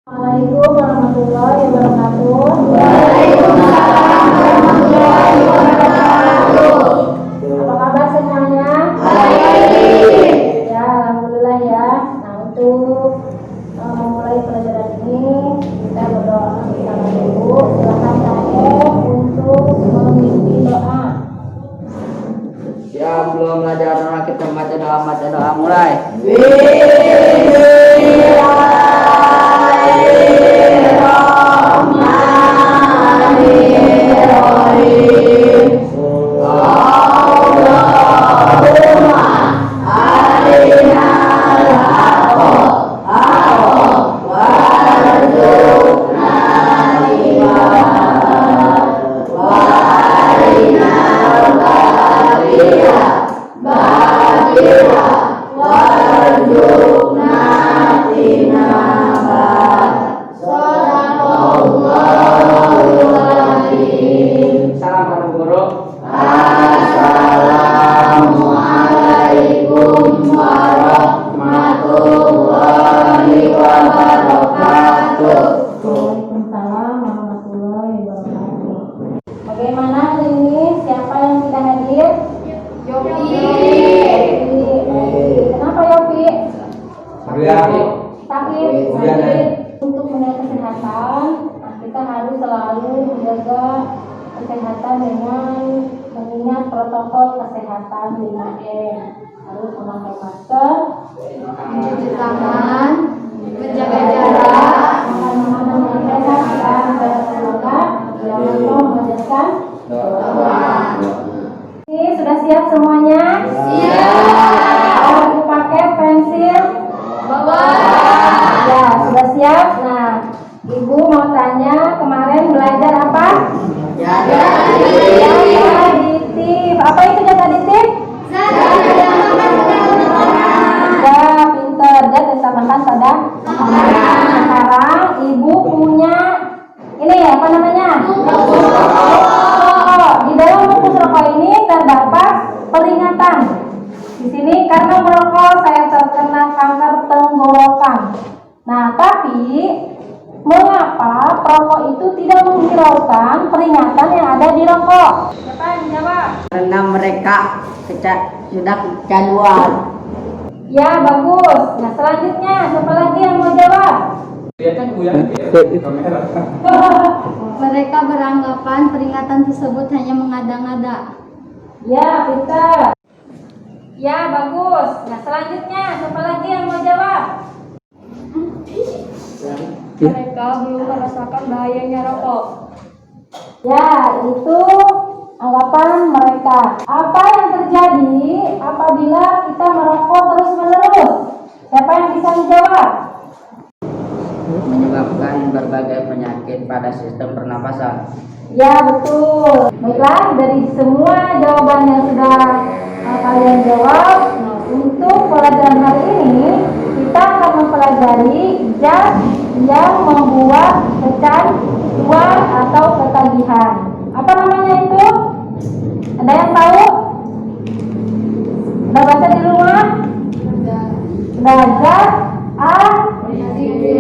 Assalamualaikum warahmatullahi wabarakatuh. Waalaikumsalam warahmatullahi wabarakatuh. Apa kabar semuanya? Baik. Ya, alhamdulillah ya. Nah, untuk memulai pelajaran ini kita berdoa bersama dulu. Silakan KM untuk memimpin doa. Ya, belum belajar doa, kita baca doa mulai. Assalamualaikum warahmatullahi wabarakatuh. Waalaikumsalam warahmatullahi wabarakatuh. Bagaimana hari ini? Siapa yang tidak hadir? Yopi. Kenapa Yopi? Sakit. Untuk menjaga kesehatan, kita harus selalu menjaga kesehatan dengan mengingat protokol kesehatan 5M. Harus memakai masker, mencuci tangan, menjaga jarak, makan makanan yang sehat dan berolahraga, jangan lupa mengajarkan doa. Oke, sudah siap semuanya? siap, Mau pakai pensil? bawa, Ya, sudah siap. Nah, Ibu mau tanya, kemarin belajar apa? Jad aditif. Apa itu jad aditif? Ya, pinter. Jad ditambahkan pada makanan. Sekarang Ibu punya ini apa namanya? Buku rokok. Di dalam buku rokok ini terdapat peringatan. Di sini karena merokok saya terkena kanker tenggorokan. Nah, tapi mengapa perokok itu tidak menghiraukan peringatan yang ada di rokok? Siapa yang jawab? Karena mereka sudah kecanduan. Ya, bagus. Nah, selanjutnya siapa lagi yang mau jawab? mereka beranggapan peringatan tersebut hanya mengada-ngada. Ya, pintar. Ya, bagus. Nah, selanjutnya siapa lagi yang mau jawab? Mereka belum merasakan bahayanya rokok. Ya, itu anggapan mereka. Apa yang terjadi apabila kita merokok terus-menerus? Siapa yang bisa menjawab? Menyebabkan berbagai penyakit pada sistem pernapasan. Ya, betul. Baiklah, dari semua jawaban yang sudah kalian jawab, nah, untuk pelajaran hari ini kita akan mempelajari zat yang membuat kecanduan atau ketagihan. Apa namanya itu? Ada yang tahu? Sudah baca di rumah? Sudah. Zat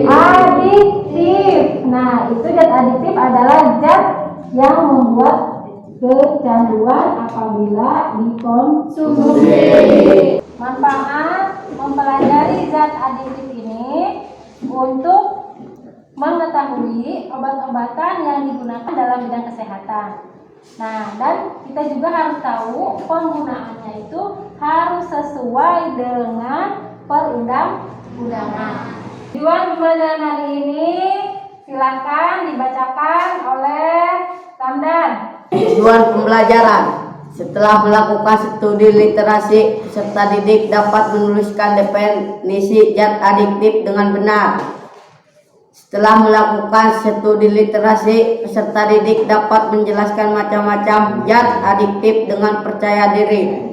adiktif. Nah, itu zat adiktif adalah zat yang membuat kecanduan apabila dikonsumsi. Manfaat mempelajari zat adiktif ini untuk mengetahui obat-obatan yang digunakan dalam bidang kesehatan. Nah, dan kita juga harus tahu penggunaannya itu harus sesuai dengan perundang-undangan. Tujuan pembelajaran hari ini silakan dibacakan oleh Ramdan. Tujuan pembelajaran: setelah melakukan studi literasi, peserta didik dapat menuliskan definisi zat adiktif dengan benar. Setelah melakukan studi literasi, peserta didik dapat menjelaskan macam-macam zat adiktif dengan percaya diri.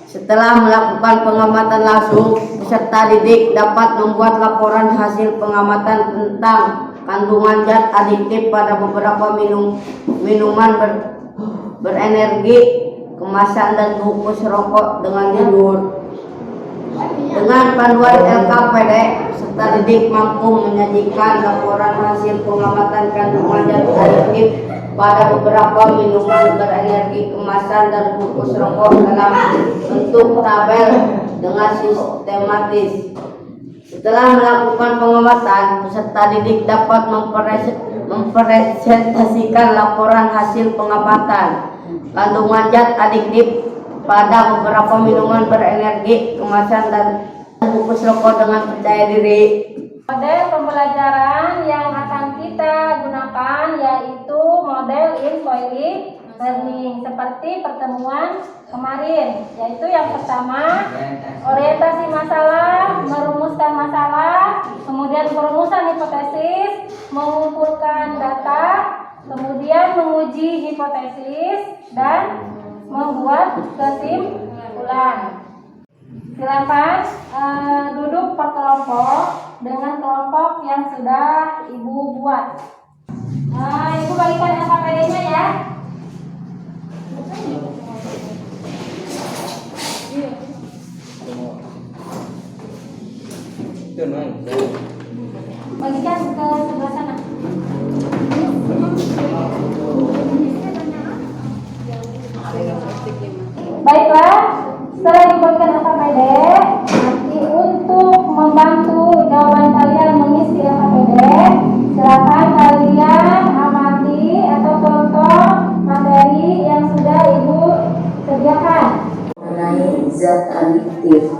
Setelah melakukan pengamatan langsung, peserta didik dapat membuat laporan hasil pengamatan tentang kandungan zat adiktif pada beberapa minuman berenergi, kemasan dan bungkus rokok dengan judul Dengan panduan LKPD serta didik mampu menyajikan laporan hasil pengamatan kandungan zat adiktif pada beberapa minuman berenergi kemasan dan bungkus rokok dalam bentuk tabel dengan sistematis. Setelah melakukan pengamatan, peserta didik dapat mempresentasikan laporan hasil pengamatan kandungan zat adiktif pada beberapa minuman berenergi kemasan dan bungkus rokok dengan percaya diri. Model pembelajaran yang akan kita gunakan yaitu model inquiry learning seperti pertemuan kemarin, yaitu yang pertama orientasi masalah, merumuskan masalah, kemudian perumusan hipotesis, mengumpulkan data, kemudian menguji hipotesis dan membuat kesimpulan. Silakan duduk per kelompok dengan kelompok yang sudah Ibu buat. Ibu bagikan LKPD-nya ya. Bagikan ke sebelah sana. Baiklah, setelah dibuatkan LKPD, nanti untuk membantu jawaban kalian mengisi LKPD, silakan kalian amati atau tonton materi yang sudah Ibu sediakan. Mengenai zat adiktif.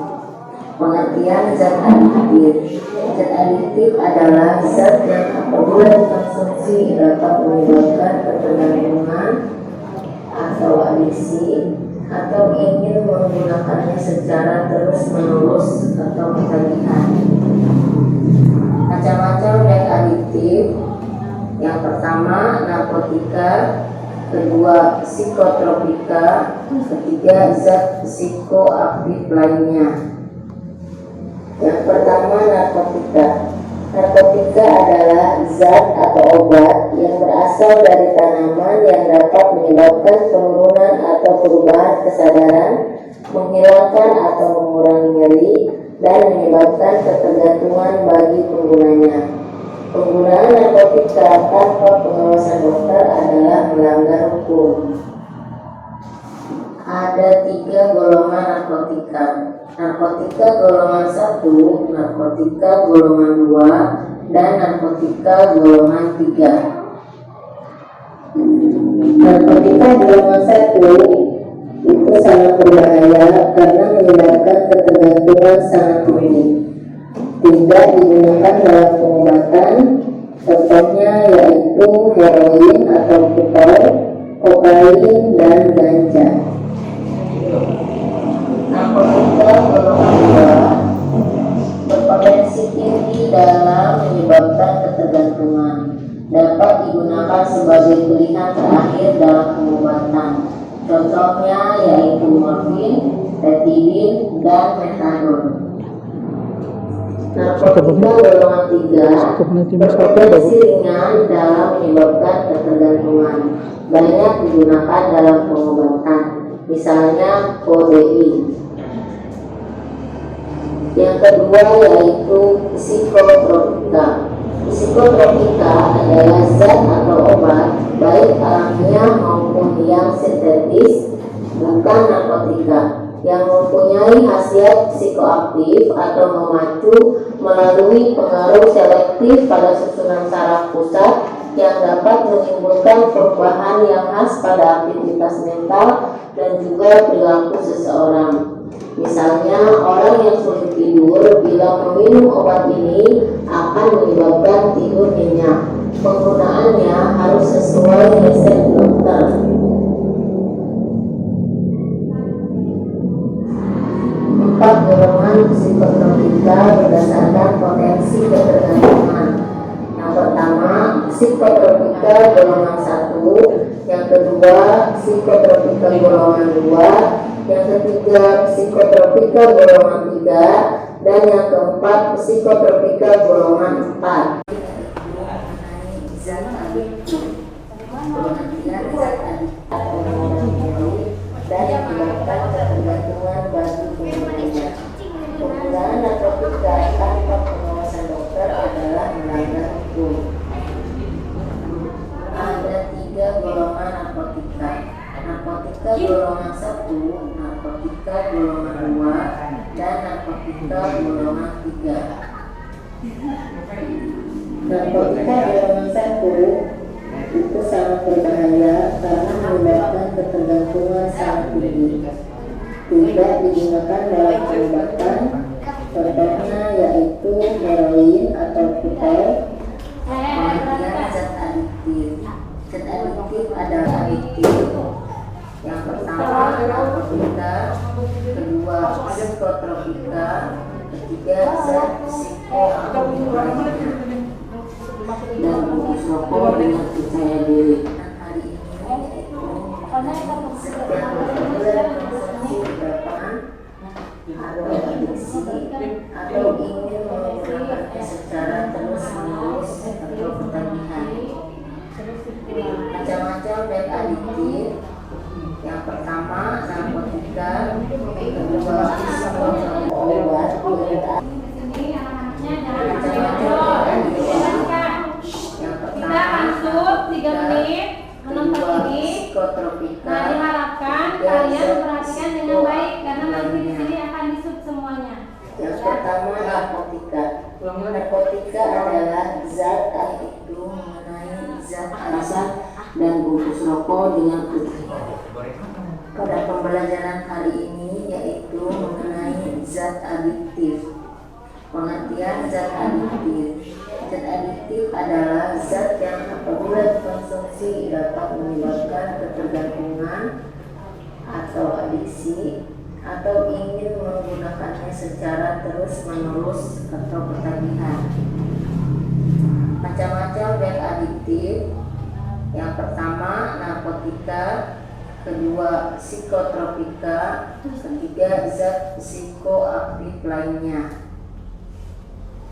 Pengertian zat adiktif. Zat adiktif adalah zat yang apabila dikonsumsi dapat menyebabkan ketergantungan atau adiksi, atau ingin menggunakannya secara terus-menerus atau ketagihan. Macam-macam zat adiktif. Yang pertama narkotika, kedua psikotropika, ketiga zat psikoaktif lainnya. Yang pertama narkotika. Narkotika adalah zat atau obat yang berasal dari tanaman yang dapat menyebabkan penurunan atau perubahan kesadaran, menghilangkan atau mengurangi nyeri, dan menyebabkan ketergantungan bagi penggunanya. Penggunaan narkotika tanpa pengawasan dokter adalah melanggar hukum. Ada 3 golongan narkotika. Narkotika golongan 1, narkotika golongan 2, dan narkotika golongan 3. Narkotika golongan 1 itu sangat berbahaya karena menyebabkan ketergantungan sangat kronik. Tidak digunakan dalam pengobatan, contohnya yaitu heroin atau putol, kokain, dan ganja. Narkotika golongan 2 berpotensi tinggi dalam menyebabkan ketergantungan, dapat digunakan sebagai pilihan terakhir dalam pengobatan. Contohnya yaitu morfin, retidin, dan metadon. Narkotika golongan 3 berpotensi ringan dalam menyebabkan ketergantungan, banyak digunakan dalam pengobatan, misalnya kodein. Yang kedua yaitu psikotropika. Psikotropika adalah zat atau obat baik alamiah maupun yang sintetis, bukan narkotika, yang mempunyai khasiat psikoaktif atau memacu melalui pengaruh selektif pada susunan saraf pusat yang dapat menimbulkan perubahan yang khas pada aktivitas mental dan juga perilaku seseorang. Misalnya, orang yang sulit tidur bila meminum obat ini akan menyebabkan tidur nyenyak. Penggunaannya harus sesuai resep dokter. Empat golongan psikotropika berdasarkan potensi ketergantungan. Yang pertama, psikotropika golongan 1, yang kedua, psikotropika golongan 2, yang ketiga, psikotropika golongan 3, dan yang keempat, psikotropika golongan 4. Zat adiktif. Pengertian zat adiktif dan menyebabkan ketergantungan bagi penggunanya. narkotika golongan 1, narkotika golongan 2, dan narkotika golongan 3. Narkotika golongan 1 itu sangat berbahaya karena menyebabkan ketergantungan sangat tinggi. Tidak digunakan dalam pengobatan, contohnya yaitu heroin atau kutai. Kemudian zat adiktif. Zat adiktif adalah adiktif. Yang pertama narkotika, kedua psikotropika, ketiga zat psikoaktif lainnya, dan bungkus rokok dengan percaya diri. Hari ini setiap bulan konsumsi berapaan atau adiksi atau ingin menggunakannya secara terus menerus atau ketagihan. Macam-macam zat adiktif. Yang pertama narkotika, kedua psikotropika obat, masuk 3 menit menonton ini. Nah, diharapkan kalian memperhatikan dengan baik karena nanti di sini akan disub semuanya. Yang pertama narkotika. Narkotika adalah zat itu mengenai zat asal dan bungkus rokok dengan putih. Pada pembelajaran hari ini yaitu mengenai zat adiktif. Pengertian zat adiktif. Zat adiktif adalah zat yang apabila dikonsumsi dapat menyebabkan ketergantungan atau adiksi atau ingin menggunakannya secara terus-menerus atau ketagihan. Macam-macam zat adiktif. Yang pertama narkotika, kedua psikotropika, ketiga zat psikoaktif lainnya.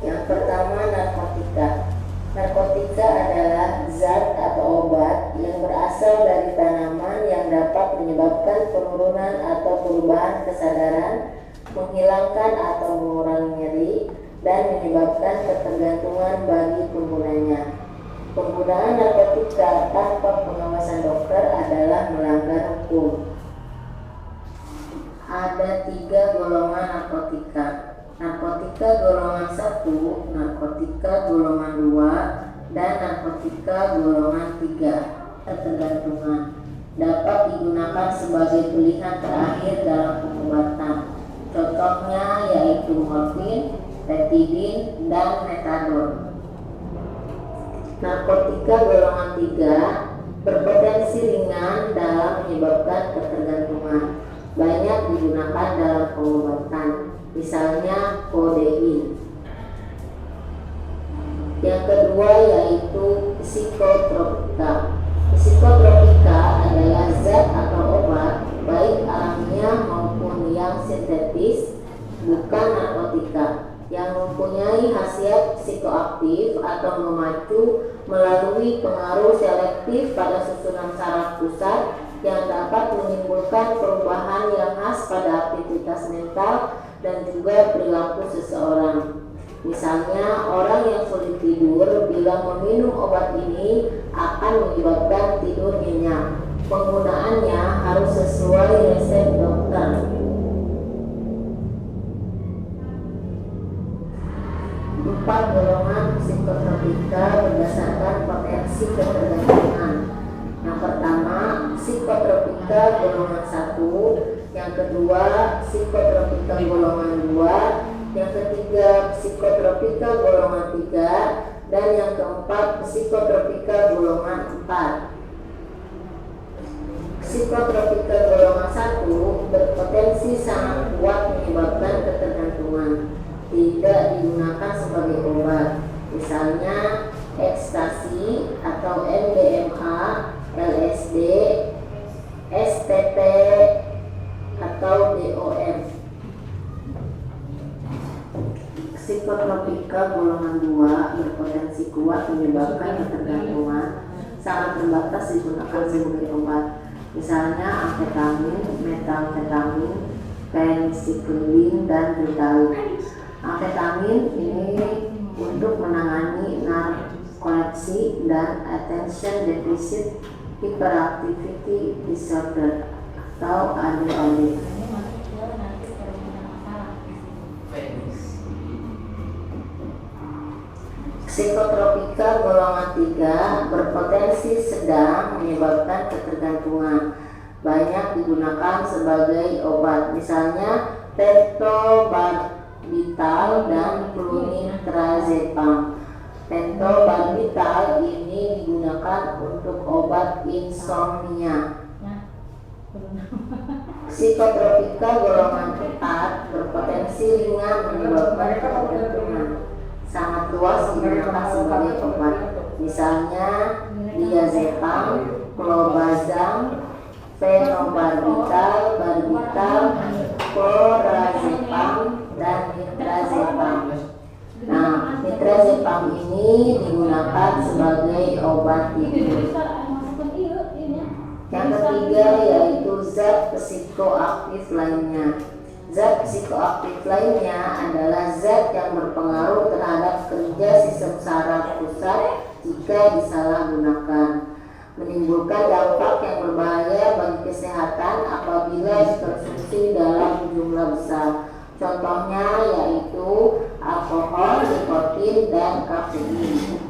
Yang pertama narkotika. Narkotika adalah zat atau obat yang berasal dari tanaman yang dapat menyebabkan penurunan atau perubahan kesadaran, menghilangkan atau mengurangi nyeri, dan menyebabkan ketergantungan bagi penggunanya. Penggunaan narkotika tanpa pengawasan dokter adalah melanggar hukum. Ada 3 golongan narkotika. Narkotika golongan 1, narkotika golongan 2, dan narkotika golongan 3. Ketergantungan dapat digunakan sebagai pilihan terakhir dalam pengobatan. Contohnya yaitu morfin, petidin, dan metadon. Narkotika golongan 3 berpotensi ringan dalam menyebabkan ketergantungan. Banyak digunakan dalam pengobatan, misalnya kodein. Yang kedua yaitu psikotropika. Psikotropika adalah zat atau obat baik alamiah maupun yang sintetis, bukan narkotika, yang mempunyai khasiat psikoaktif atau memacu melalui pengaruh selektif pada susunan saraf pusat yang dapat menimbulkan perubahan yang khas pada aktivitas mental dan juga perilaku seseorang. Misalnya, orang yang sulit tidur bila meminum obat ini akan menyebabkan tidur nyenyak. Penggunaannya harus sesuai resep dokter. Empat golongan psikotropika berdasarkan potensi ketergantungan. Yang pertama, psikotropika golongan 1, yang kedua, psikotropika golongan 2, yang ketiga, psikotropika golongan 3, dan yang keempat, psikotropika golongan 4. Psikotropika golongan 1 berpotensi sangat kuat menyebabkan ketergantungan. Tidak digunakan sebagai obat, misalnya ekstasi atau MDMA, LSD, STT, atau DOM. Psikotropika golongan 2 berpotensi kuat menyebabkan ketergantungan, sangat terbatas digunakan sebagai obat, misalnya amfetamin, metamfetamin, penisilin, dan ritalin. Amfetamin ini untuk menangani narkolepsi dan attention deficit hyperactivity disorder atau adu-adu. Psikotropika golongan 3 berpotensi sedang menyebabkan ketergantungan. Banyak digunakan sebagai obat, misalnya pentobarbital dan flunitrazepam. Pentobarbital ini digunakan untuk obat insomnia. Psikotropika golongan 4 berpotensi ringan menyebabkan ketergantungan. Sangat luas digunakan sebagai obat, misalnya diazepam, clobazam, fenobarbital, barbital, clorazepam, dan nitrazepam. Nah, nitrazepam ini digunakan sebagai obat tidur. Yang ketiga yaitu zat psikoaktif lainnya. Zat psikoaktif lainnya adalah zat yang berpengaruh terhadap kerja sistem saraf pusat jika disalahgunakan, menimbulkan dampak yang berbahaya bagi kesehatan apabila dikonsumsi dalam jumlah besar. Contohnya yaitu alkohol, nikotin, dan kafein.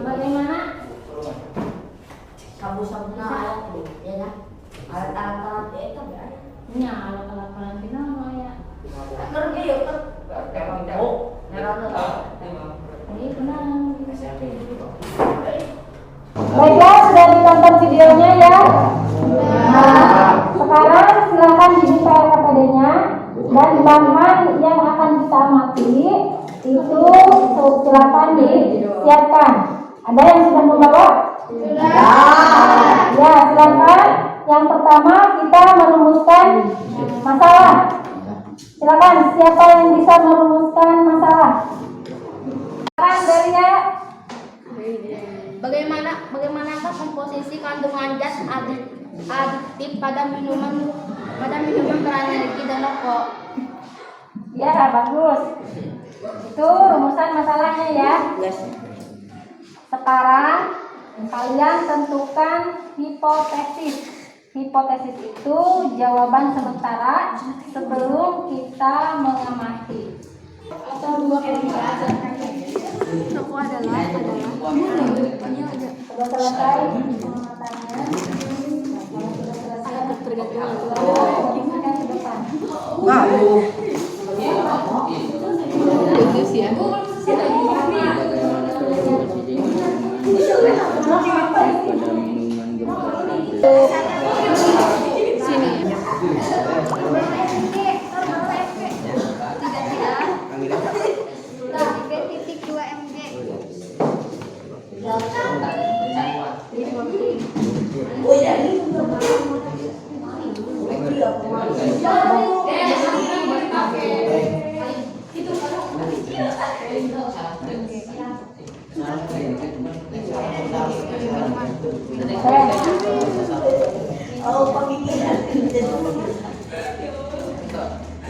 Bagaimana? Kamu sama alat tuh, ya kan? Alat-alat itu ya. Ya, alat-alat karantina ya. Ngerti ya kan? Oh, Ini benar. Baiklah, sudah ditonton videonya ya. Nah, sekarang silakan dibuka RKPD-nya dan bahan yang akan kita amati itu silakan disiapkan. Ada yang sudah membawa? Ya, silakan. Yang pertama kita merumuskan masalah. Silakan, siapa yang bisa merumuskan masalah? Silakan Delia. Bagaimanakah komposisi kandungan zat adiktif pada minuman berenergi dan rokok? Ya, bagus. Itu rumusan masalahnya ya. Sekarang kalian tentukan hipotesis. Hipotesis itu jawaban sementara sebelum kita mengamati. Atau dua pertanyaan. Rokok adalah Sudah selesai pengamatannya. Sudah selesai tergantung ke depan. bagus ya. Sini.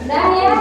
Udah ya.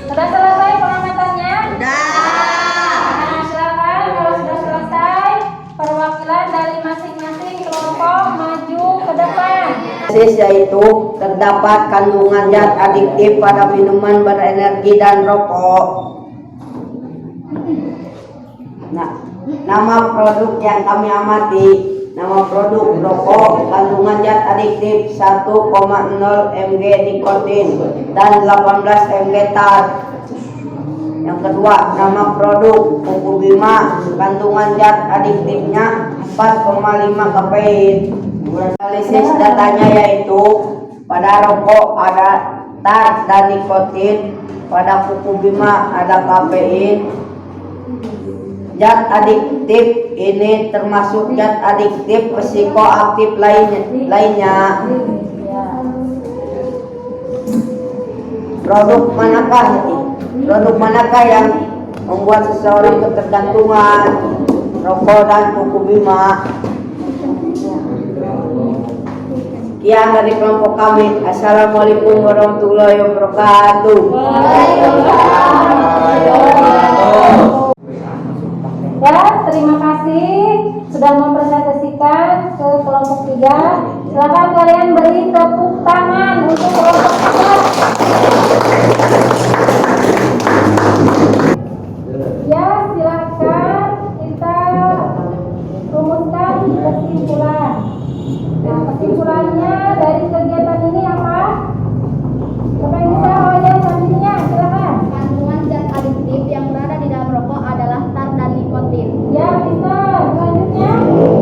Sudah selesai pengamatannya? Nah, silakan kalau sudah selesai, perwakilan dari masing-masing kelompok maju ke depan. Yaitu terdapat kandungan zat adiktif pada minuman berenergi dan rokok. Nah, nama produk yang kami amati, nama produk rokok kandungan zat adiktif 1,0 mg nikotin dan 18 mg tar. Yang kedua, nama produk Kuku Bima, kandungan zat adiktifnya 4,5 kafein. Analisis datanya yaitu pada rokok ada tar dan nikotin, pada Kuku Bima ada kafein. Zat adiktif ini termasuk zat adiktif psikoaktif lainnya. Produk manakah yang membuat seseorang ketergantungan? Rokok dan Kuku Bima. Sekian dari kelompok kami. Assalamualaikum warahmatullahi wabarakatuh. Ya, terima kasih sudah mempresentasikan ke kelompok 3. Silakan kalian beri tepuk tangan untuk kelompok 3. Ya, silakan kita rumuskan kesimpulan. Nah, kesimpulannya dari kegiatan ini apa? Siapa yang bisa jawab selanjutnya? Silakan. Kandungan zat adiktif yang berada di dalam rokok adalah tar dan nikotin. Ya, bisa. Selanjutnya,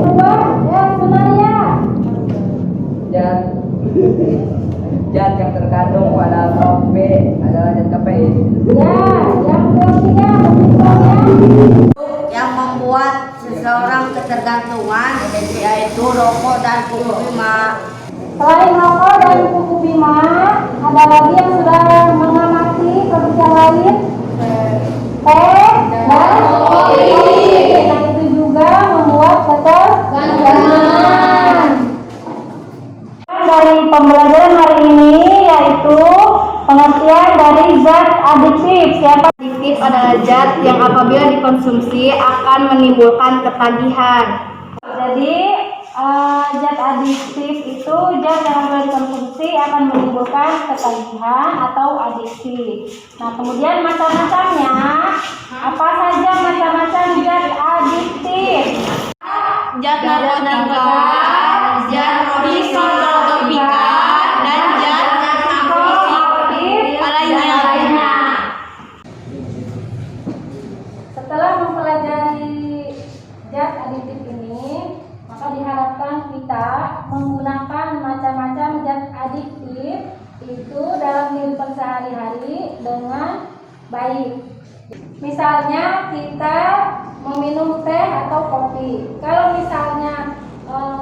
coba ya, Sunaria. Zat yang terkandung pada kopi adalah zat kafein. Ya, yang ketiga kesimpulannya. Yang membuat seseorang ketergantungan yaitu rokok dan Kuku Bima. Selain rokok dan Kuku Bima, ada lagi yang sudah mengamati produk yang lain? Teh dan kopi. Nah, itu juga membuat ketergantungan. Dari pembelajaran hari ini yaitu pengertian dari zat adiktif. Siapa? Adiktif adalah zat yang apabila dikonsumsi akan menimbulkan ketagihan. Jadi zat adiktif itu zat yang apabila dikonsumsi akan menimbulkan ketagihan atau adiksi. Nah, kemudian macam-macamnya, apa saja macam-macam zat adiktif? Zat narkotika, zat psikotropika, dan zat Psikoaktif lainnya. Setelah mempelajari zat adiktif ini, maka diharapkan kita menggunakan macam-macam zat adiktif itu dalam kehidupan sehari-hari dengan baik. Misalnya kita meminum teh atau kopi. Kalau misalnya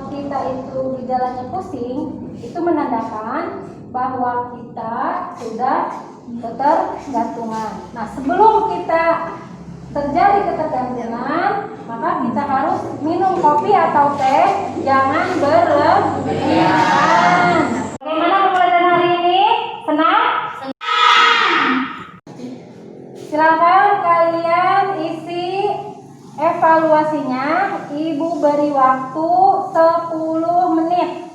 kita itu gejalanya pusing, itu menandakan bahwa kita sudah ketergantungan. Nah, sebelum kita terjadi ketergantungan, maka kita harus minum kopi atau teh, jangan berlebihan. Bagaimana pembelajaran hari ini? Senang? Silakan kalian isi evaluasinya. Ibu beri waktu 10 menit.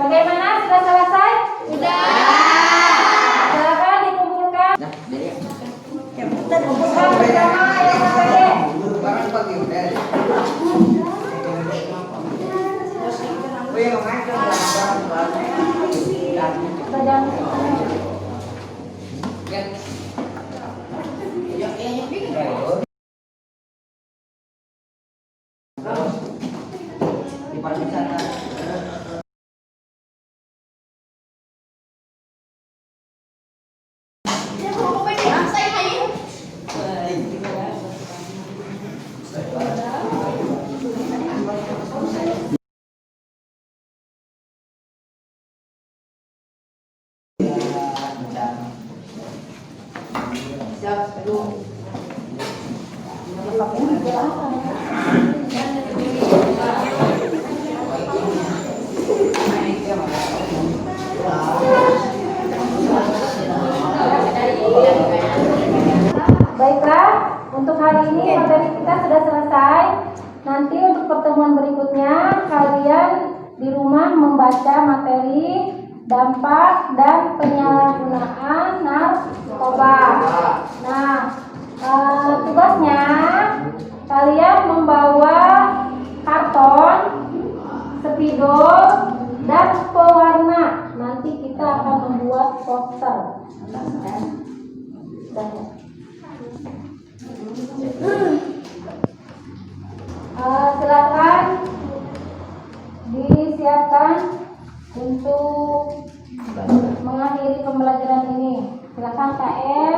Bagaimana? Sudah selesai? Sudah. Silakan dikumpulkan. Kumpulkan bersama yang KPD. Baiklah, untuk hari ini materi kita sudah selesai. Nanti untuk pertemuan berikutnya kalian di rumah membaca materi dampak dan penyalahgunaan narkoba. Nah, tugasnya kalian membawa karton, spidol, dan pewarna. Nanti kita akan membuat poster. Silakan disiapkan untuk mengakhiri pembelajaran ini. Silakan KM.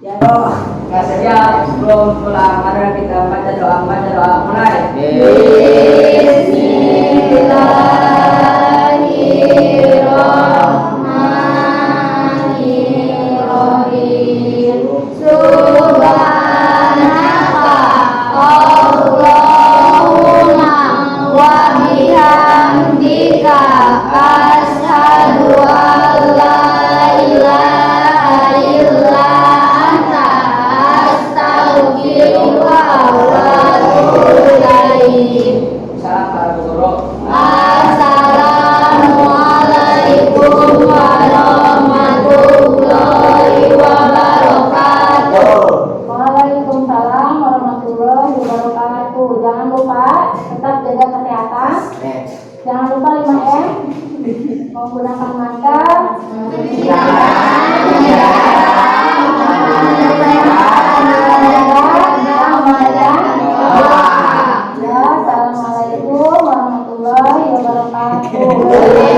Nggak siap sebelum pulang, mari kita baca doa mulai. Bismillahirrahmanirrahim. Subhanaka Allahumma wa bihamdika asyhadu an la ilaha illa anta astaghfiruka wa atubu ilaik. Salam para guru. Assalamualaikum warahmatullahi wabarakatuh. Waalaikumsalam warahmatullahi wabarakatuh. Jangan lupa tetap jaga kesehatan. Jangan lupa 5M. Menggunakan masker. Assalamualaikum warahmatullahi wabarakatuh.